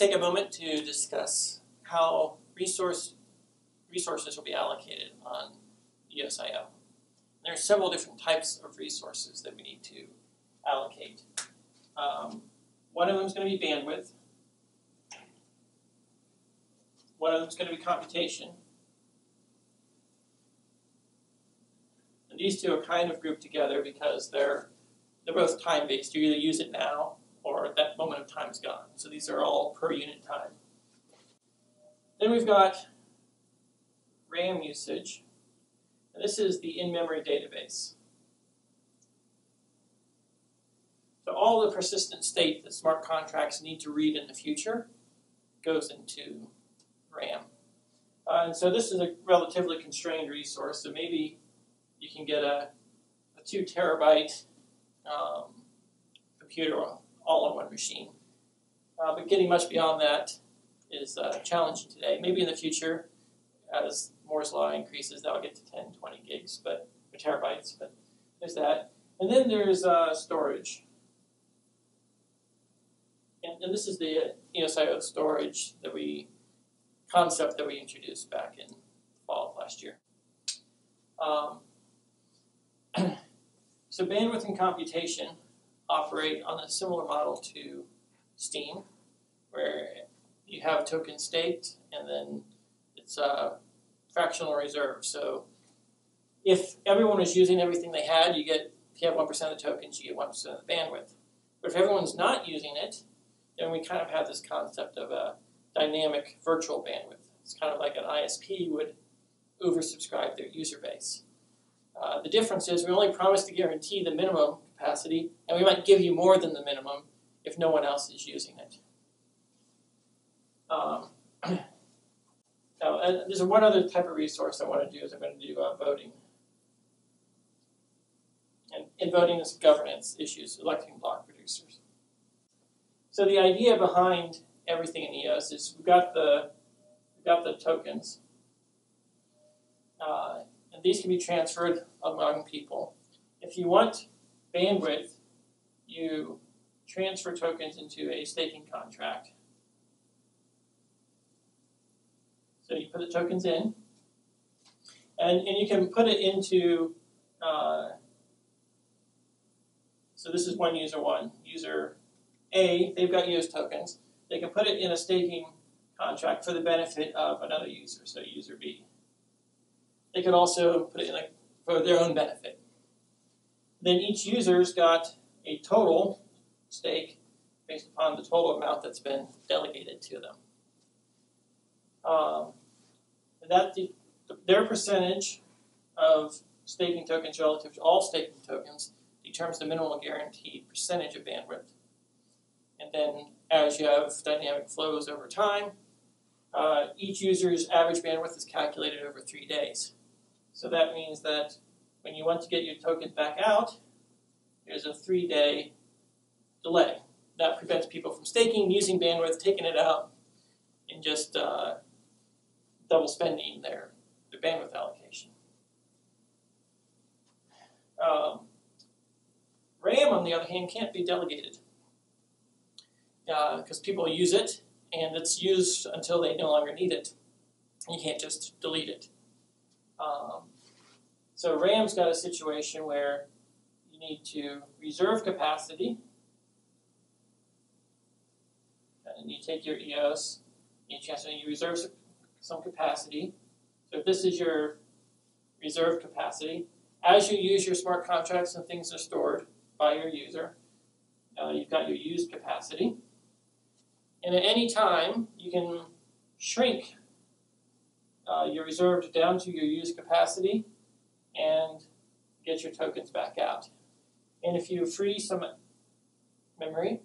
to take a moment to discuss how resources will be allocated on EOS.io. There are several different types of resources that we need to allocate. One of them is going to be bandwidth. One of them is going to be computation. And these two are kind of grouped together because they're both time-based. You either use it now or that moment of time is gone. So these are all per unit time. Then we've got RAM usage. And this is the in-memory database. So all the persistent state that smart contracts need to read in the future goes into RAM. And so this is a relatively constrained resource. So maybe you can get a 2 terabyte computer all on one machine. But getting much beyond that is challenging today. Maybe in the future, as Moore's law increases, that'll get to 10, 20 gigs, or terabytes. But there's that. And then there's storage. And this is the EOS.io storage concept that we introduced back in the fall of last year. So bandwidth and computation operate on a similar model to Steam, where you have token staked, and then it's a fractional reserve. So if everyone is using everything they had, if you have 1% of the tokens, you get 1% of the bandwidth. But if everyone's not using it, then we kind of have this concept of a dynamic virtual bandwidth. It's kind of like an ISP would oversubscribe their user base. The difference is we only promise to guarantee the minimum capacity, and we might give you more than the minimum if no one else is using it. Now, there's one other type of resource I want to do is I'm going to do voting. And in voting is governance issues, electing block producers. So the idea behind everything in EOS is we've got the tokens, and these can be transferred among people. If you want bandwidth, you transfer tokens into a staking contract. So you put the tokens in, and you can put it into, so this is one user one. User A, they've got EOS tokens. They can put it in a staking contract for the benefit of another user, so user B. They could also put it in for their own benefit. Then each user's got a total stake based upon the total amount that's been delegated to them. Their percentage of staking tokens relative to all staking tokens determines the minimal guaranteed percentage of bandwidth. And then as you have dynamic flows over time, each user's average bandwidth is calculated over 3 days. So that means that when you want to get your token back out, there's a 3-day delay. That prevents people from staking, using bandwidth, taking it out, and just double spending their bandwidth allocation. RAM, on the other hand, can't be delegated because people use it, and it's used until they no longer need it. You can't just delete it. So RAM's got a situation where you need to reserve capacity, and you take your EOS, you reserve some capacity. So if this is your reserve capacity, as you use your smart contracts and things are stored by your user, you've got your used capacity. And at any time, you can shrink your reserved down to your used capacity and get your tokens back out. And if you free some memory,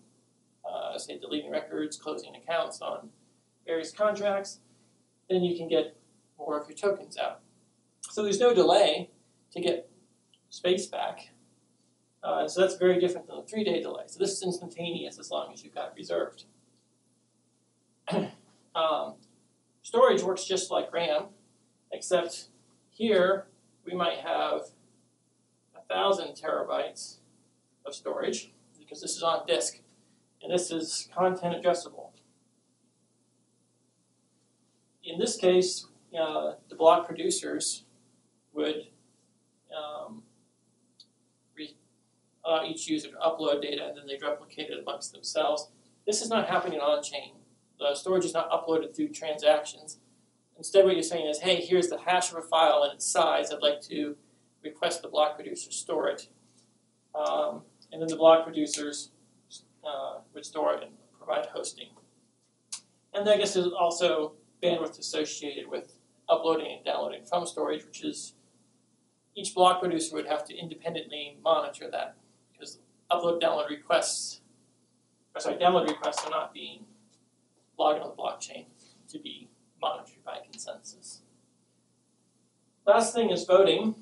say deleting records, closing accounts on various contracts, then you can get more of your tokens out. So there's no delay to get space back. So that's very different than the 3-day delay. So this is instantaneous as long as you've got it reserved. Storage works just like RAM, except here we might have 1,000 terabytes of storage because this is on disk, and this is content addressable. in this case, the block producers would allow each user to upload data, and then they replicate it amongst themselves. This is not happening on-chain. The storage is not uploaded through transactions. Instead, what you're saying is, hey, here's the hash of a file and its size. I'd like to request the block producer store it. And then the block producers would store it and provide hosting. And I guess there's also bandwidth associated with uploading and downloading from storage, which is each block producer would have to independently monitor that, because download requests are not being logged on the blockchain to be monitored by consensus. Last thing is voting.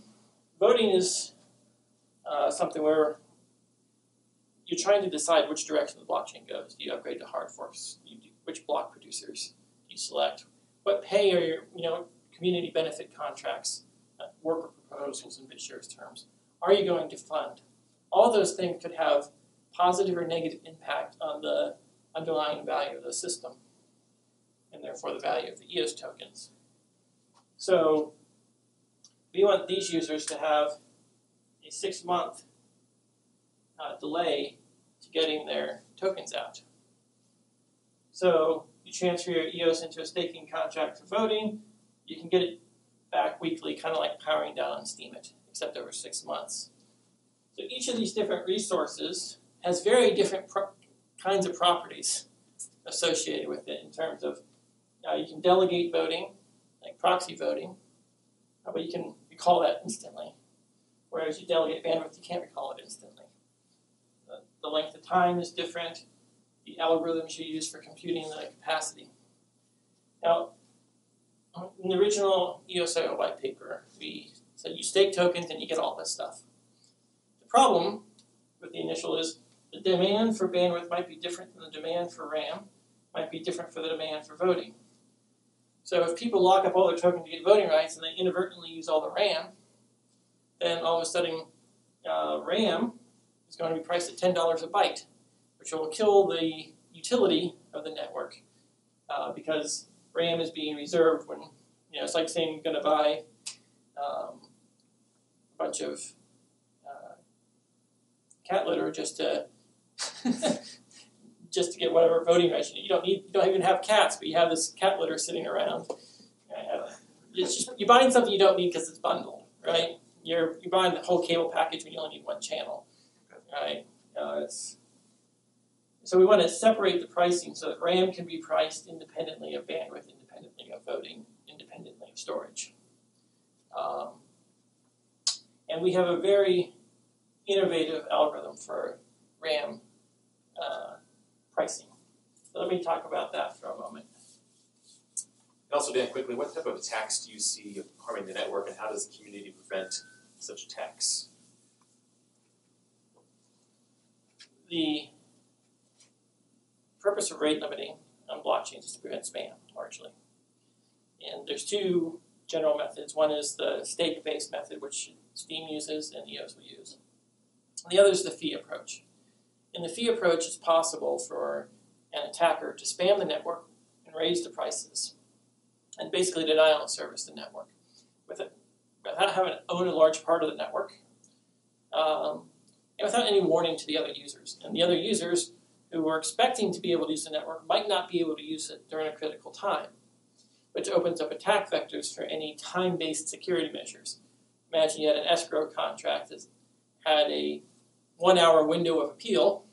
Voting is something where you're trying to decide which direction the blockchain goes. Do you upgrade to hard forks? Which block producers do you select? What pay are your community benefit contracts, worker proposals, and BitShares terms are you going to fund? All those things could have positive or negative impact on the underlying value of the system, and therefore the value of the EOS tokens. So we want these users to have a 6-month delay to getting their tokens out. So you transfer your EOS into a staking contract for voting. You can get it back weekly, kind of like powering down on steemit, except over 6 months. So each of these different resources has very different kinds of properties associated with it in terms of you can delegate voting, like proxy voting, but you can recall that instantly. Whereas you delegate bandwidth, you can't recall it instantly. The length of time is different. The algorithms you use for computing the capacity. Now, in the original EOSIO white paper, we said you stake tokens and you get all this stuff. The problem with the initial is the demand for bandwidth might be different than the demand for RAM, might be different for the demand for voting. So if people lock up all their tokens to get voting rights and they inadvertently use all the RAM, then all of a sudden RAM is going to be priced at $10 a byte, which will kill the utility of the network because RAM is being reserved when, it's like saying you're going to buy a bunch of cat litter just to get whatever voting rights you need. You don't even have cats, but you have this cat litter sitting around. You're buying something you don't need because it's bundled, right? You're buying the whole cable package when you only need one channel, right? So we want to separate the pricing so that RAM can be priced independently of bandwidth, independently of voting, independently of storage. And we have a very innovative algorithm for RAM pricing. So let me talk about that for a moment. And also, Dan, quickly, what type of attacks do you see harming the network, and how does the community prevent such attacks? The purpose of rate limiting on blockchains is to prevent spam, largely. And there's two general methods. One is the stake-based method, which Steem uses and EOS will use. And the other is the fee approach. In the fee approach, it's possible for an attacker to spam the network and raise the prices and basically denial of service the network without having to own a large part of the network and without any warning to the other users. And the other users who were expecting to be able to use the network might not be able to use it during a critical time, which opens up attack vectors for any time-based security measures. Imagine you had an escrow contract that had a 1-hour window of appeal,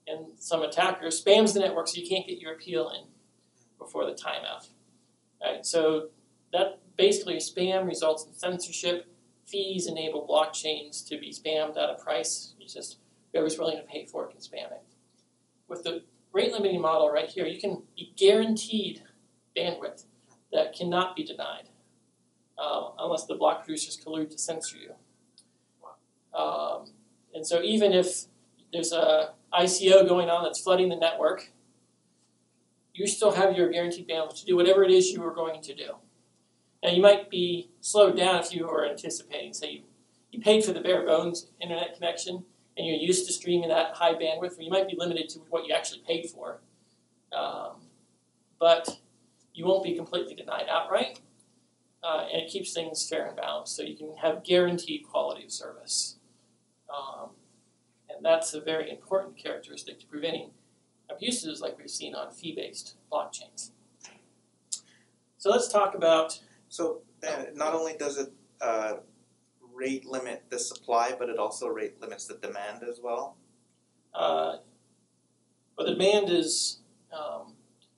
and some attacker spams the network so you can't get your appeal in before the timeout. Right, so that basically spam results in censorship. Fees enable blockchains to be spammed at a price. It's just whoever's willing to pay for it can spam it. With the rate limiting model right here, you can be guaranteed bandwidth that cannot be denied unless the block producers collude to censor you. And so even if there's a ICO going on that's flooding the network, you still have your guaranteed bandwidth to do whatever it is you were going to do. Now, you might be slowed down if you were anticipating. Say you paid for the bare bones internet connection, and you're used to streaming that high bandwidth, where you might be limited to what you actually paid for. But you won't be completely denied outright, and it keeps things fair and balanced, so you can have guaranteed quality of service. And that's a very important characteristic to preventing abuses like we've seen on fee-based blockchains. So let's talk about... So not only does it rate limit the supply, but it also rate limits the demand as well? Well, the demand is,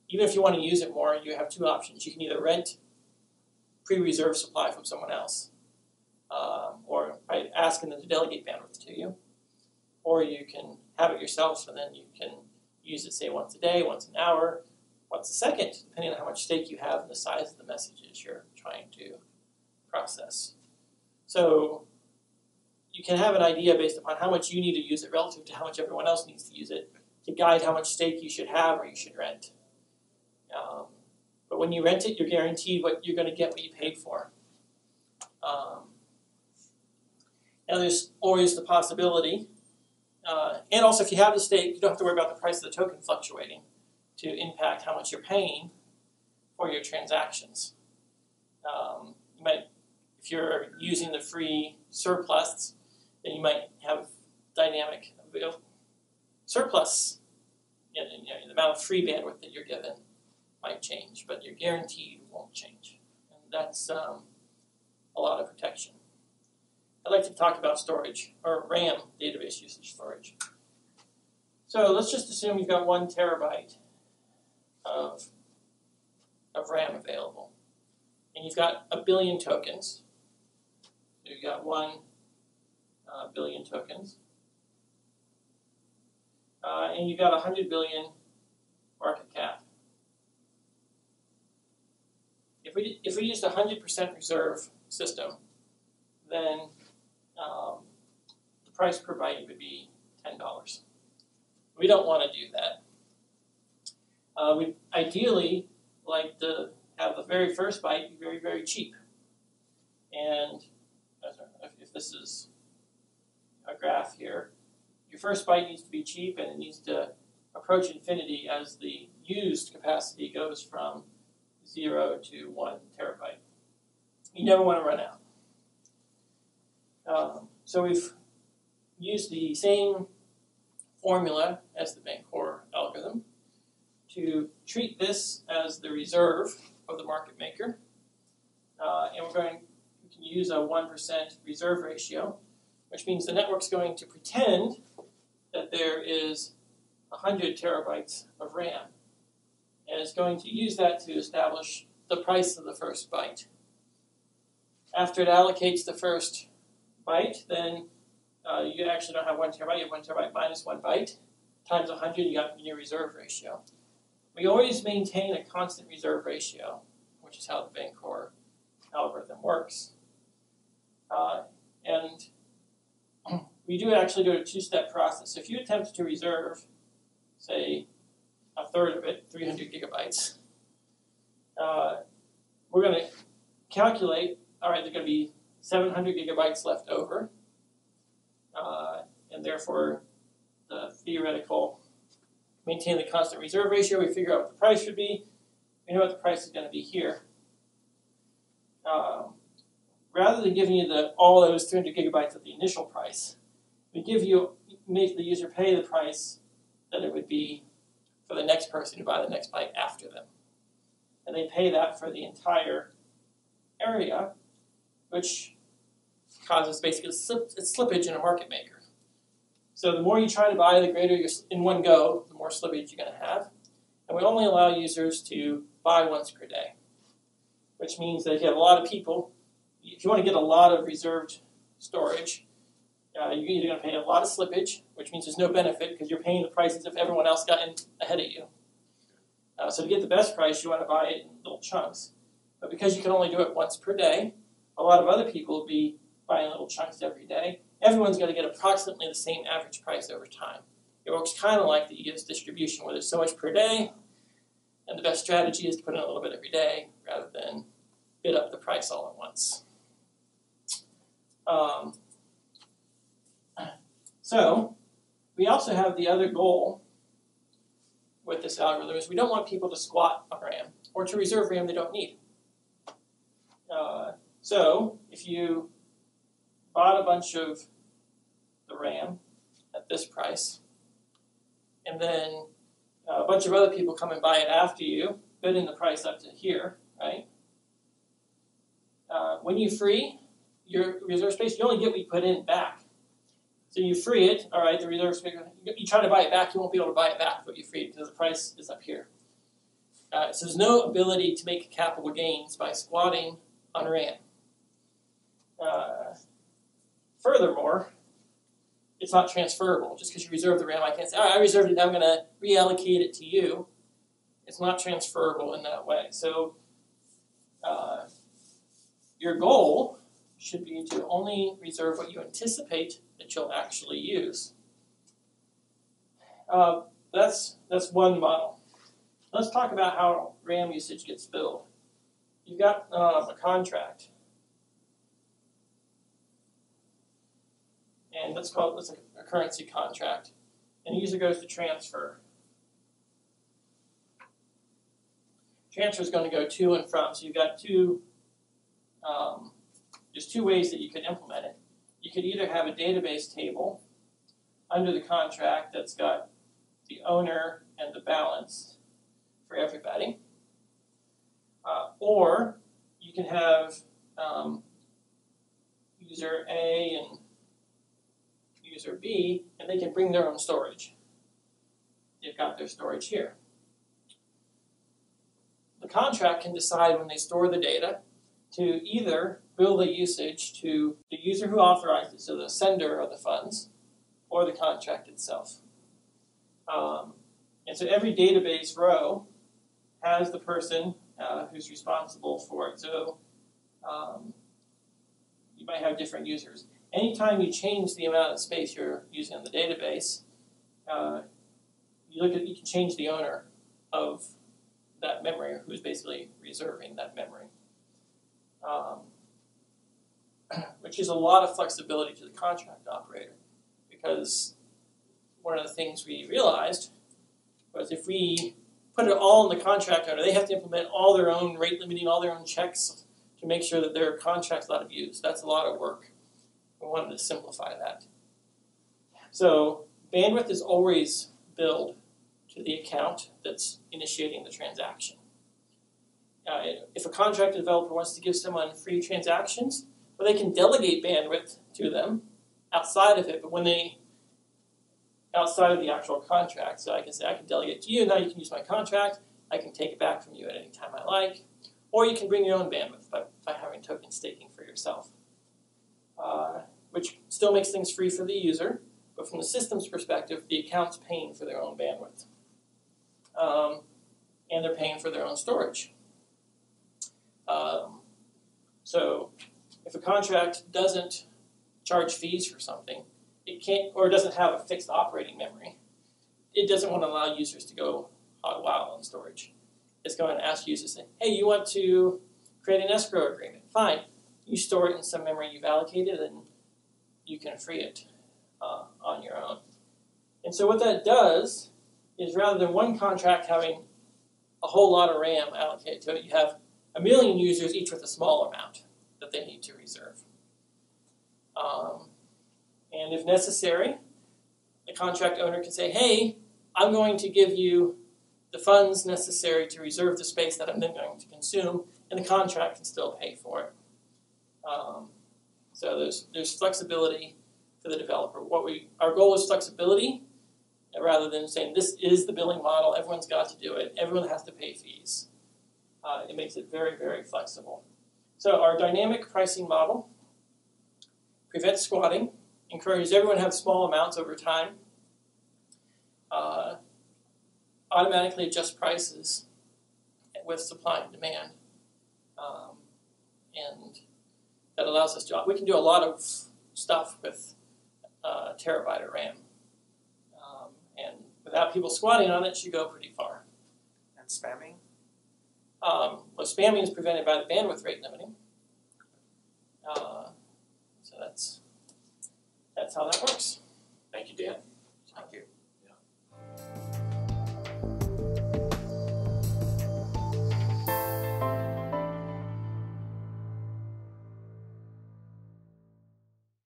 even if you want to use it more, you have two options. You can either rent pre-reserved supply from someone else, or by asking them to delegate bandwidth to you, or you can have it yourself, and then you can use it, say, once a day, once an hour, once a second, depending on how much stake you have and the size of the messages you're trying to process. So you can have an idea based upon how much you need to use it relative to how much everyone else needs to use it to guide how much stake you should have or you should rent. But when you rent it, you're guaranteed what you're going to get what you paid for. Now there's always the possibility, and also if you have the stake, you don't have to worry about the price of the token fluctuating to impact how much you're paying for your transactions. You might, if you're using the free surplus, then you might have dynamic surplus. You know, the amount of free bandwidth that you're given might change, but your guaranteed won't change. And that's a lot of protection. I'd like to talk about storage, or RAM, database usage storage. So let's just assume you've got 1 terabyte of RAM available. And you've got 1 billion tokens. So you've got 1 billion tokens. And you've got 100 billion market cap. If we used a 100% reserve system, then the price per byte would be $10. We don't want to do that. We ideally like to have the very first byte be very, very cheap. And if this is a graph here, your first byte needs to be cheap and it needs to approach infinity as the used capacity goes from 0 to 1 terabyte. You never want to run out. So we've used the same formula as the Bancor algorithm to treat this as the reserve of the market maker. And we can use a 1% reserve ratio, which means the network's going to pretend that there is 100 terabytes of RAM. And it's going to use that to establish the price of the first byte. After it allocates the first byte, then you actually don't have 1 terabyte, you have 1 terabyte minus 1 byte times 100, you got your reserve ratio. We always maintain a constant reserve ratio, which is how the Bancor algorithm works. And we do actually do a 2-step process. If you attempt to reserve, say, a third of it, 300 gigabytes, we're going to calculate, all right, there are going to be 700 gigabytes left over, and therefore the theoretical maintain the constant reserve ratio. We figure out what the price should be. We know what the price is going to be here. Rather than giving you all those 300 gigabytes at the initial price, we make the user pay the price that it would be for the next person to buy the next byte after them. And they pay that for the entire area, which causes basically slippage in a market maker. So the more you try to buy, the greater in one go, the more slippage you're going to have. And we only allow users to buy once per day, which means that if you have a lot of people, if you want to get a lot of reserved storage, you're either going to pay a lot of slippage, which means there's no benefit because you're paying the prices if everyone else got in ahead of you. So to get the best price, you want to buy it in little chunks. But because you can only do it once per day, a lot of other people will be buying little chunks every day. Everyone's going to get approximately the same average price over time. It works kind of like the EOS distribution, where there's so much per day, and the best strategy is to put in a little bit every day rather than bid up the price all at once. So we also have the other goal with this algorithm is we don't want people to squat on RAM. or to reserve RAM they don't need. So if you bought a bunch of the RAM at this price, and then a bunch of other people come and buy it after you, bidding the price up to here, right? When you free your reserve space, you only get what you put in back. So you free it, all right, the reserve space, you try to buy it back, you won't be able to buy it back what you freed because the price is up here. So there's no ability to make capital gains by squatting on RAM. Furthermore, it's not transferable. Just because you reserve the RAM, I can't say, all right, I reserved it, now I'm going to reallocate it to you. It's not transferable in that way. So your goal should be to only reserve what you anticipate that you'll actually use. That's one model. Let's talk about how RAM usage gets billed. You've got a contract. And let's call it a currency contract. And the user goes to transfer. Transfer is going to go to and from. So you've got there's two ways that you could implement it. You could either have a database table under the contract that's got the owner and the balance for everybody. Or you can have user A and user B, and they can bring their own storage. They've got their storage here. The contract can decide when they store the data to either bill the usage to the user who authorized it, so the sender of the funds, or the contract itself. And so every database row has the person who's responsible for it. So you might have different users. Anytime you change the amount of space you're using on the database, you can change the owner of that memory, who's basically reserving that memory, which is a lot of flexibility to the contract operator, because one of the things we realized was if we put it all in the contract owner, they have to implement all their own rate limiting, all their own checks to make sure that their contract's allowed to be used. That's a lot of work. We wanted to simplify that. So bandwidth is always billed to the account that's initiating the transaction. If a contract developer wants to give someone free transactions, well, they can delegate bandwidth to them outside of it, but outside of the actual contract. So I can say, I can delegate to you, now you can use my contract, I can take it back from you at any time I like, or you can bring your own bandwidth by having token staking for yourself. Which still makes things free for the user, but from the system's perspective, the account's paying for their own bandwidth. And they're paying for their own storage. So if a contract doesn't charge fees for something, it can't, or doesn't have a fixed operating memory, it doesn't want to allow users to go hog wild on storage. It's going to ask users, hey, you want to create an escrow agreement? Fine. You store it in some memory you've allocated, and you can free it on your own. And so what that does is, rather than one contract having a whole lot of RAM allocated to it, you have 1 million users, each with a small amount that they need to reserve. And if necessary, the contract owner can say, hey, I'm going to give you the funds necessary to reserve the space that I'm then going to consume, and the contract can still pay for it. So there's flexibility for the developer. Our goal is flexibility, rather than saying this is the billing model, everyone's got to do it, everyone has to pay fees. It makes it very, very flexible. So our dynamic pricing model prevents squatting, encourages everyone to have small amounts over time, automatically adjusts prices with supply and demand, and that allows us to, we can do a lot of stuff with a terabyte of RAM. And without people squatting on it, it should go pretty far. And spamming? Well, spamming is prevented by the bandwidth rate limiting. So that's how that works. Thank you, Dan.